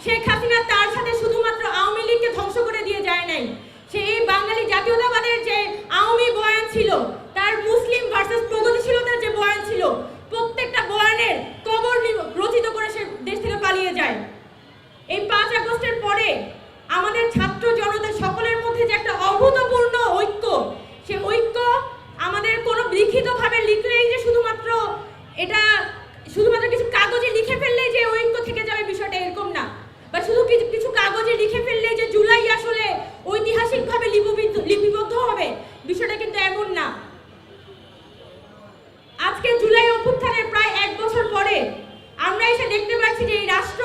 শেখ হাসিনা তার সাথে শুধুমাত্র আওয়ামী লীগকে ধ্বংস করে দিয়ে যায় নাই, সে এই বাঙালি জাতীয়তাবাদের যে আওয়ামী বয়ান ছিল, তার মুসলিম ভার্সেস প্রগতিশীলতার যে বয়ান ছিল, প্রত্যেকটা বয়ানের কবর রচিত করে সে দেশ থেকে পালিয়ে যায়। এই 5 আগস্টের পরে আমাদের ছাত্র জনতা সকলের মধ্যে যে একটা অভূতপূর্ণ ঐক্য, সে ঐক্য আমাদের কোনো লিখিতভাবে লিখলেই যে শুধুমাত্র কিছু কাগজে লিখে ফেললেই যে ঐক্য থেকে যাবে বিষয়টা এরকম না, বা শুধু কিছু কাগজে লিখে ফেললেই যে জুলাই আসলে ঐতিহাসিকভাবে লিপিবদ্ধ হবে, বিষয়টা কিন্তু এমন না। আজকে জুলাই অভ্যুত্থানের প্রায় 1 বছর পরে আমরা এসে দেখতে পাচ্ছি যে এই রাষ্ট্র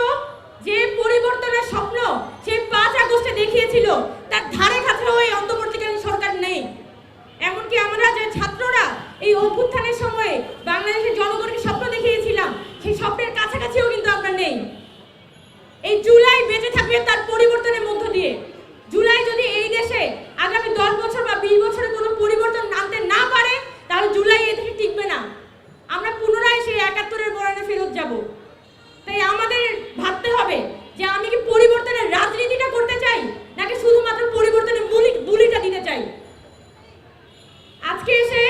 যে পরিবর্তনের স্বপ্ন সেই 5 আগস্টে দেখিয়েছিল, তার ধারে কাছেও এই অন্তর্বর্তীকালীন সরকার নেই। এমনকি আমরা যে ছাত্ররা এই অভ্যুত্থানের সময় বাংলাদেশের জনগণকে স্বপ্ন দেখিয়েছিলাম, সেই স্বপ্নের কাছাকাছিও কিন্তু আমরা নেই। এই জুলাই বেঁচে থাকবে তার পরিবর্তনের মধ্য দিয়ে। জুলাই যদি এই দেশে আগামী 10 বছর বা 20 বছরে কোনো পরিবর্তন আনতে না পারে, তাহলে জুলাই এই দেশে টিকবে না। আমরা পুনরায় সেই 71-এর বয়ানে ফেরত যাব। তাই আমাদের ভাবতে হবে যে আমি কি পরিবর্তনের রাজনীতিটা করতে চাই, নাকি শুধুমাত্র পরিবর্তনের বুলিটা দিতে চাই। আজকে এসে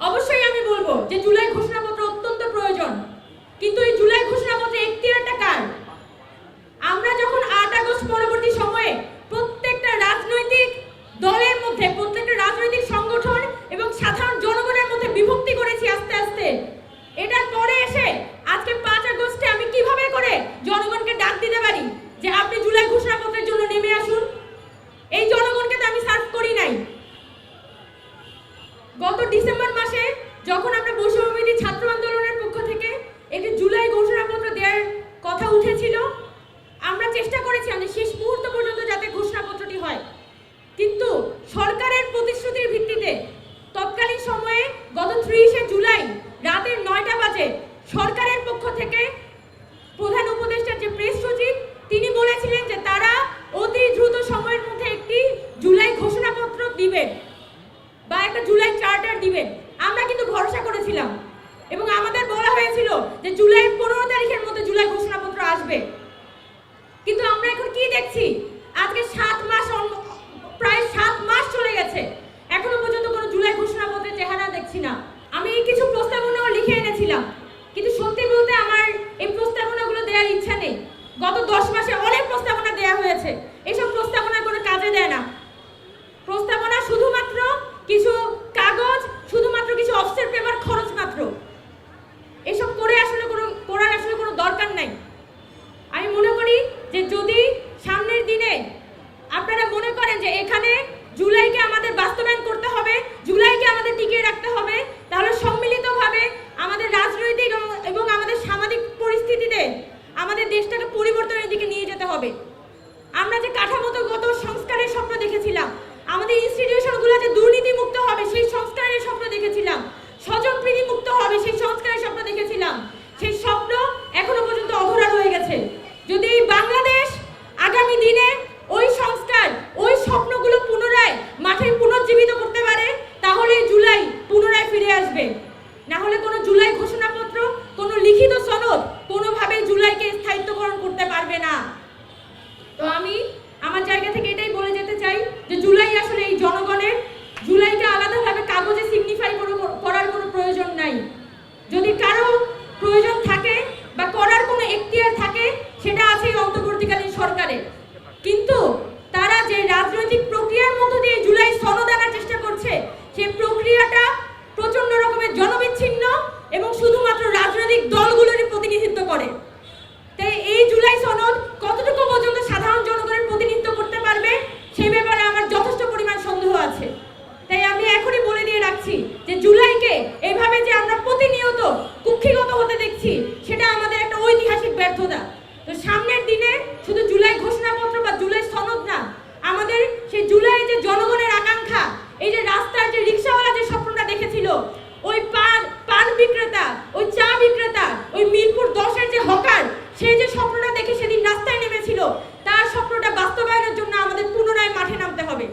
অবশ্যই আমি বলবো যে জুলাই ঘোষণাপত্র অত্যন্ত প্রয়োজন, কিন্তু এই জুলাই ঘোষণাপত্রে এখতিয়ারটা কার? আমরা যখন 8 আগস্ট পরবর্তী সময়ে প্রত্যেকটা রাজনৈতিক দলের মধ্যে, প্রত্যেকটা রাজনৈতিক সংগঠন এবং সাধারণ জনগণের মধ্যে বিভক্তি করেছি আস্তে আস্তে, এটার পরে এসে আজকে 5 আগস্টে আমি কিভাবে করে জনগণকে ডাক দিতে পারি যে আপনি জুলাই ঘোষণাপত্রের জন্য নেমে আসুন? এই জনগণকে তো আমি সার্ভ করি নাই। গত ডিসেম্বর মাসে যখন আমরা বৈষম্যবিরোধী ছাত্র আন্দোলনের পক্ষ থেকে একটি জুলাই ঘোষণাপত্র দেওয়ার কথা উঠেছিল, আমরা চেষ্টা করেছিলাম যে শেষ মুহূর্ত পর্যন্ত যাতে ঘোষণাপত্রটি হয়, কিন্তু সরকারের প্রতিশ্রুতির ভিত্তিতে তৎকালীন সময়ে গত 30শে জুলাই রাতের 9টা বাজে সরকারের পক্ষ থেকে প্রধান উপদেষ্টার যে প্রেস সচিব, তিনি বলেছিলেন যে তারা অতি দ্রুত সময়ের মধ্যে একটি জুলাই ঘোষণাপত্র দিবেন বা একটা জুলাই চার্টার দিবেন। আমরা কিন্তু ভরসা করেছিলাম এবং আমাদের বলা হয়েছিল যে জুলাই 15 তারিখের মধ্যে জুলাই ঘোষণাপত্র আসবে। কিন্তু আমরা এখন কি দেখছি? আজকে প্রায় 7 মাস চলে গেছে, এখনো পর্যন্ত কোনো জুলাই ঘোষণাপত্রের চেহারা দেখছি না। আমি কিছু প্রস্তাবনাও লিখে এনেছিলাম, কিন্তু সত্যি বলতে আমার এই প্রস্তাবনাগুলো দেওয়ার ইচ্ছা নেই। গত 10 মাসে অনেক প্রস্তাবনা দেওয়া হয়েছে, এইসব প্রস্তাবনা কোনো কাজে দেয় না। প্রস্তাবনা শুধুমাত্র কিছু কাগজ, শুধুমাত্র কিছু অফসেট পেপার খরচ মাত্র। এসব করার আসলে কোনো দরকার নাই। আমি মনে করি যে যদি সামনের দিনে আপনারা মনে করেন যে এখানে জুলাইকে আমাদের বাস্তবায়ন করতে হবে, জুলাইকে আমাদের টিকিয়ে রাখতে হবে, তাহলে সম্মিলিতভাবে আমাদের রাজনৈতিক এবং আমাদের সামাজিক পরিস্থিতিতে আমাদের দেশটাকে পরিবর্তনের দিকে নিয়ে যেতে হবে। আমরা যে কাঠামোগত সংস্কারের স্বপ্ন দেখেছিলাম, আমাদের ইনস্টিটিউশনগুলো যে দুর্নীতি মুক্ত হবে সেই সংস্কারের স্বপ্ন দেখেছিলাম, স্বজনপ্রীতি মুক্ত হবে সেই সংস্কারের স্বপ্ন দেখেছিলাম, সেই স্বপ্ন এখনো পর্যন্ত অধরা রয়ে গেছে। যদি বাংলাদেশ আগামী দিনে ওই সংস্কার, ওই স্বপ্নগুলো পুনরায় মাঠে পুনর্জীবিত করতে পারে, তাহলে জুলাই পুনরায় ফিরে আসবে। না হলে কোনো জুলাই ঘোষণাপত্র, কোনো লিখিত সনদ কোনোভাবেই জুলাইকে স্থায়িত্বকরণ করতে পারবে না। তো আমি আমার জায়গা থেকে এটাই বলে যেতে চাই যে জুলাই আসলে এই জনগণের, জুলাইকে আলাদাভাবে কাগজে সিগনিফাই করার কোনো প্রয়োজন নাই। যদি কারো প্রয়োজন থাকে বা করার কোনো এখতিয়ার থাকে, সেটা আছে এই অন্তর্বর্তীকালীন সরকারের। কিন্তু তারা যে রাজনৈতিক প্রক্রিয়ার মধ্য দিয়ে জুলাই সনদ আনার চেষ্টা করছে, সেই প্রক্রিয়াটা প্রচন্ড রকমের জনবিচ্ছিন্ন এবং শুধুমাত্র রাজনৈতিক দলগুলোরই প্রতিনিধিত্ব করে। তাই এই জুলাই সনদ কতটুকু পর্যন্ত সাধারণ জনগণের প্রতিনিধিত্ব করতে পারবে, সেই ব্যাপারে আমার যথেষ্ট পরিমাণ সন্দেহ আছে। তাই আমি এখনই বলে দিয়ে রাখছি যে জুলাইকে এইভাবে যে আমরা প্রতিনিয়ত কুক্ষিগত হতে দেখছি, সেটা আমাদের একটা ঐতিহাসিক ব্যর্থতা। তো সামনের দিনে শুধু জুলাই ঘোষণাপত্র বা জুলাই সনদ না, আমাদের সেই জুলাই যে জনগণের আকাঙ্ক্ষা, এই যে রাস্তার যে রিক্সাওয়ালা যে স্বপ্নটা দেখেছিল, ওই পান বিক্রেতা, ওই চা বিক্রেতা, ওই মিরপুর 10-এর যে হকার, সেই যে স্বপ্নটা দেখে সেদিন রাস্তায় নেমেছিল, তার স্বপ্নটা বাস্তবায়নের জন্য আমাদের পুনরায় মাঠে নামতে হবে।